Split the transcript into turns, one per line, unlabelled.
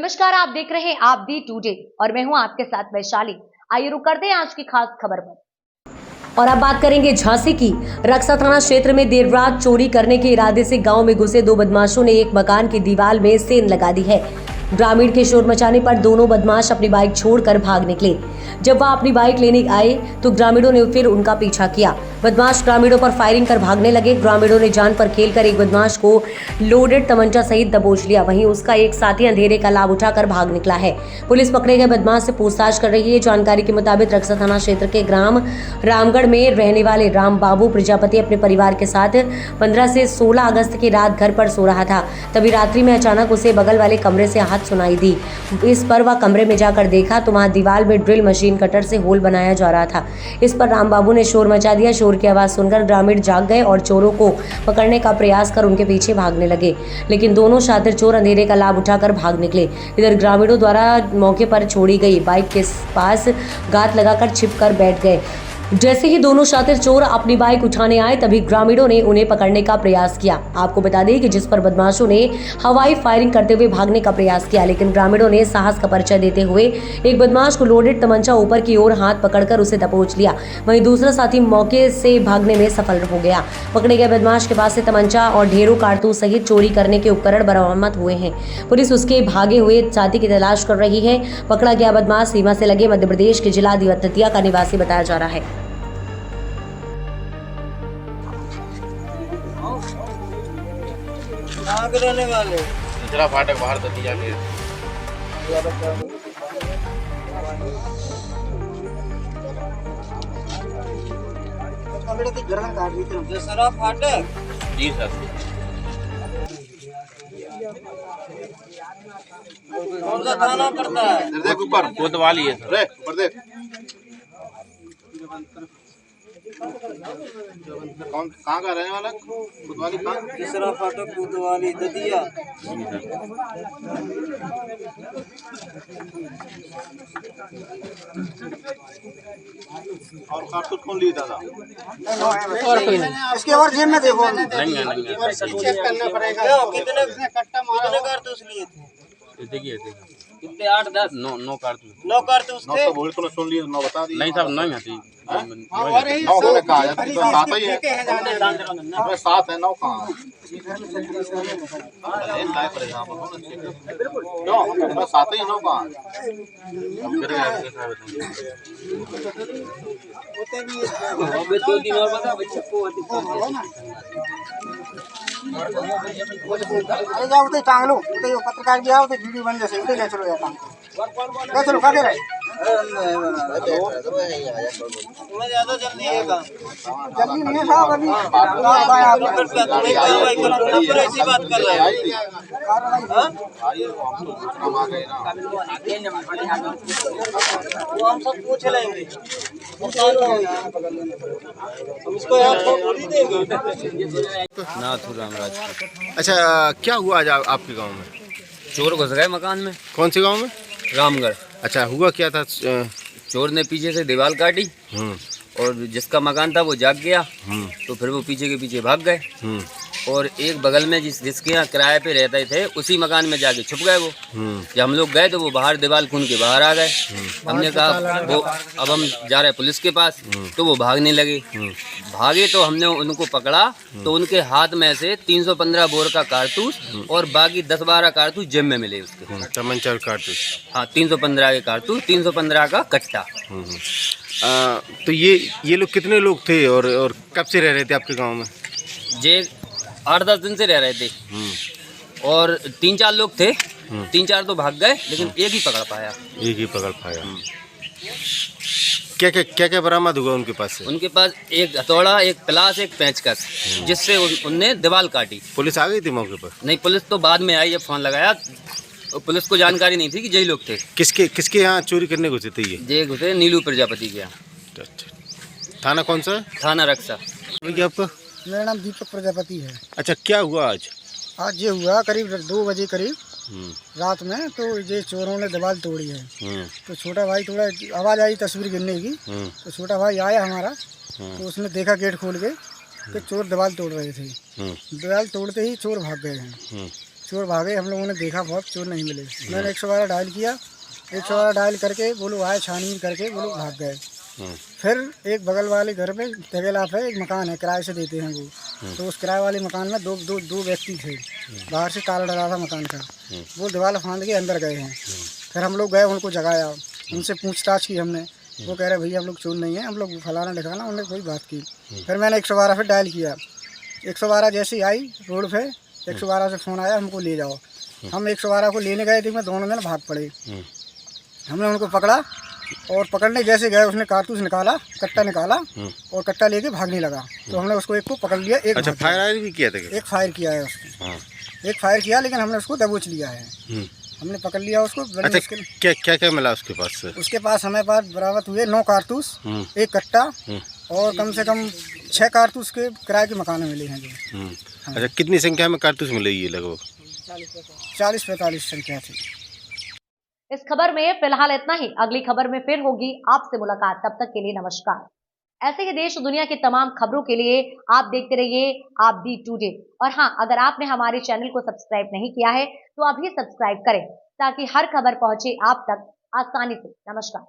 नमस्कार, आप देख रहे हैं आप दी टुडे और मैं हूं आपके साथ वैशाली। आइए रुक करते हैं आज की खास खबर पर। और अब बात करेंगे झांसी की। रक्सा थाना क्षेत्र में देर रात चोरी करने के इरादे से गांव में घुसे दो बदमाशों ने एक मकान की दीवार में सेंध लगा दी है। ग्रामीण के शोर मचाने पर दोनों बदमाश अपनी बाइक छोड़कर भाग निकले। जब वह अपनी बाइक लेने आए तो ग्रामीणों ने फिर उनका पीछा किया। बदमाश ग्रामीणों पर फायरिंग कर भागने लगे। ग्रामीणों ने जान पर खेलकर एक बदमाश को लोडेड तमंचा सहित दबोच लिया। वहीं उसका एक साथी अंधेरे का लाभ उठाकर भाग निकला है। पुलिस पकड़े गए बदमाश से पूछताछ कर रही है। जानकारी के मुताबिक रक्सा थाना क्षेत्र के ग्राम रामगढ़ में रहने वाले राम बाबू प्रजापति अपने परिवार के साथ 15 से 16 अगस्त की रात घर पर सो रहा था। तभी रात्रि में अचानक उसे बगल वाले कमरे से सुनाई दी। इस पर वह कमरे में जाकर देखा तो वहां दीवार में ड्रिल मशीन कटर से होल बनाया जा रहा था। इस पर राम बाबू ने शोर मचा दिया। शोर की आवाज सुनकर ग्रामीण जाग गए और चोरों को पकड़ने का प्रयास कर उनके पीछे भागने लगे, लेकिन दोनों शातिर चोर अंधेरे का लाभ उठाकर भाग निकले। इधर ग्रामीणों द्वारा मौके पर छोड़ी गई बाइक के पास गात लगाकर छिपकर बैठ गए। जैसे ही दोनों शातिर चोर अपनी बाइक उठाने आए तभी ग्रामीणों ने उन्हें पकड़ने का प्रयास किया। आपको बता दें कि जिस पर बदमाशों ने हवाई फायरिंग करते हुए भागने का प्रयास किया, लेकिन ग्रामीणों ने साहस का परिचय देते हुए एक बदमाश को लोडेड तमंचा ऊपर की ओर हाथ पकड़कर उसे दबोच लिया। वहीं दूसरा साथी मौके से भागने में सफल हो गया। पकड़े गए बदमाश के पास से तमंचा और ढेरों कारतूस सहित चोरी करने के उपकरण बरामद हुए हैं। पुलिस उसके भागे हुए साथी की तलाश कर रही है। पकड़ा गया बदमाश सीमा से लगे मध्य प्रदेश के जिला दतिया का निवासी बताया जा रहा है।
कहाँ के रहने वाले?
दूसरा फाटक बाहर दतिया के।
दशहरा फाटक?
जी सर।
कौन सा थाना पड़ता है?
देख ऊपर कोतवाली है सर। ऊपर देख। कौन कहाँ का रहने वाला? कोतवाली कहाँ?
दशहरा फाटक कोतवाली दतिया।
और कारतूस कौन लिए दादा?
और कोई नहीं। इसके और जेब में देखो।
नहीं है।
चेक करना पड़ेगा। कितने कारतूस लिए थे?
देखिए
कितने? 8 10
9 कारतूस।
9 कारतूस थे।
तो बोल तो सुन लिए 9 बता दिए। नहीं साहब नहीं आती। 9
और
कहा है 7 ही है। 7 है 9 कहाँ? नो 7 ही 9 कहाँ?
दो दिन और बता बच्चे को
अरे जाओ उधर टांग लो, उधर पत्रकार भी आओ, उधर वीडियो बन जैसे उधर ले चलो जाता ले चलो काटे रहे
तुम्हें ज्यादा जल्दी है काम?
जल्दी नहीं है साहब अभी
नंबर ऐसी बात कर रहे हैं। वो हम सब पूछ लेंगे। हम इसको यहाँ थोड़ी देंगे।
अच्छा, क्या हुआ आज आपके गांव में?
चोर घुस गए मकान में।
कौन से गांव में?
रामगढ़।
अच्छा, हुआ क्या था?
चोर ने पीछे से दीवार काटी और जिसका मकान था वो जाग गया। तो फिर वो पीछे के पीछे भाग गए और एक बगल में जिसके यहाँ किराए पे रहते थे उसी मकान में जाके छुप गए वो। जब हम लोग गए तो वो बाहर दीवार खून के बाहर आ गए। हमने कहा वो अब हम जा रहे हैं पुलिस के पास, तो वो भागने लगे। भागे तो हमने उनको पकड़ा तो उनके हाथ में से 315 बोर का कारतूस और बाकी 10-12 कारतूस जेब में मिले उसके।
तमंचा और कारतूस?
हाँ, 315 के कारतूस, 315 का कट्टा।
तो ये लोग कितने लोग थे और कब से रह रहे थे आपके गांव में?
जे 8-10 दिन से रह रहे थे और 3-4 लोग थे। 3-4 तो भाग गए, लेकिन एक ही पकड़ पाया।
एक ही पकड़ पाया। क्या बरामद हुआ उनके पास से?
उनके पास एक हथौड़ा, एक प्लास, एक पेंचकस, जिससे उनने दीवार काटी।
पुलिस आ गई थी मौके पर?
नहीं, पुलिस तो बाद में आई जब फोन लगाया। पुलिस को जानकारी नहीं थी कि यही लोग थे।
किसके यहाँ चोरी करने घुसे थे ये?
घुसे नीलू प्रजापति के यहाँ।
थाना कौन सा?
थाना रक्सा।
आपका?
मेरा नाम दीपक प्रजापति है।
अच्छा, क्या हुआ आज?
आज ये हुआ करीब 2 बजे करीब रात में, तो ये चोरों ने दीवार तोड़ी है। तो छोटा भाई थोड़ा आवाज़ आई तस्वीर गिरने की, तो छोटा भाई आया हमारा, तो उसने देखा गेट खोल के कि चोर दीवार तोड़ रहे थे। दीवार तोड़ते ही चोर भाग गए हैं। चोर भागे, हम लोगों ने देखा बहुत, चोर नहीं मिले। मैंने 112 डायल किया, 112 डायल करके वो लोग आए, छानबीन करके वो लोग भाग गए। फिर एक बगल वाले घर में तेगेलाफ है, एक मकान है, किराए से देते हैं वो। तो उस किराए वाले मकान में दो व्यक्ति थे, बाहर से ताला डला था मकान का, वो दीवार फांद के अंदर गए हैं। फिर हम लोग गए, उनको जगाया, उनसे पूछताछ की हमने। वो कह रहे भैया हम लोग चोर नहीं है, हम लोग फलाना ढिकाना, उन्होंने कोई बात की। फिर मैंने 112 फिर डायल किया, 112 जैसे ही आई रोड पे, 112 से फ़ोन आया हमको ले जाओ। हम 112 को लेने गए थे, मैं दोनों जन भाग पड़े। हमने उनको पकड़ा और पकड़ने जैसे गए, उसने कारतूस निकाला, कट्टा निकाला और कट्टा लेके भागने लगा। तो हमने उसको एक को पकड़ लिया। एक
अच्छा, फायर भी किया था क्या?
एक फायर किया है उसको, एक फायर किया, लेकिन हमने उसको दबोच लिया है। हमने पकड़ लिया उसको।
अच्छा, क्या क्या मिला उसके पास से?
उसके पास हमें पास बरामद हुए 9 कारतूस, एक कट्टा और कम से कम 6 कारतूस के किराए के मकान मिले हैं जो।
अच्छा, कितनी संख्या में कारतूस मिले ये लगभग?
40-45 संख्या थी।
इस खबर में फिलहाल इतना ही। अगली खबर में फिर होगी आपसे मुलाकात, तब तक के लिए नमस्कार। ऐसे ही देश दुनिया की तमाम खबरों के लिए आप देखते रहिए आप दी टुडे। और हाँ, अगर आपने हमारे चैनल को सब्सक्राइब नहीं किया है तो अभी सब्सक्राइब करें ताकि हर खबर पहुंचे आप तक आसानी से। नमस्कार।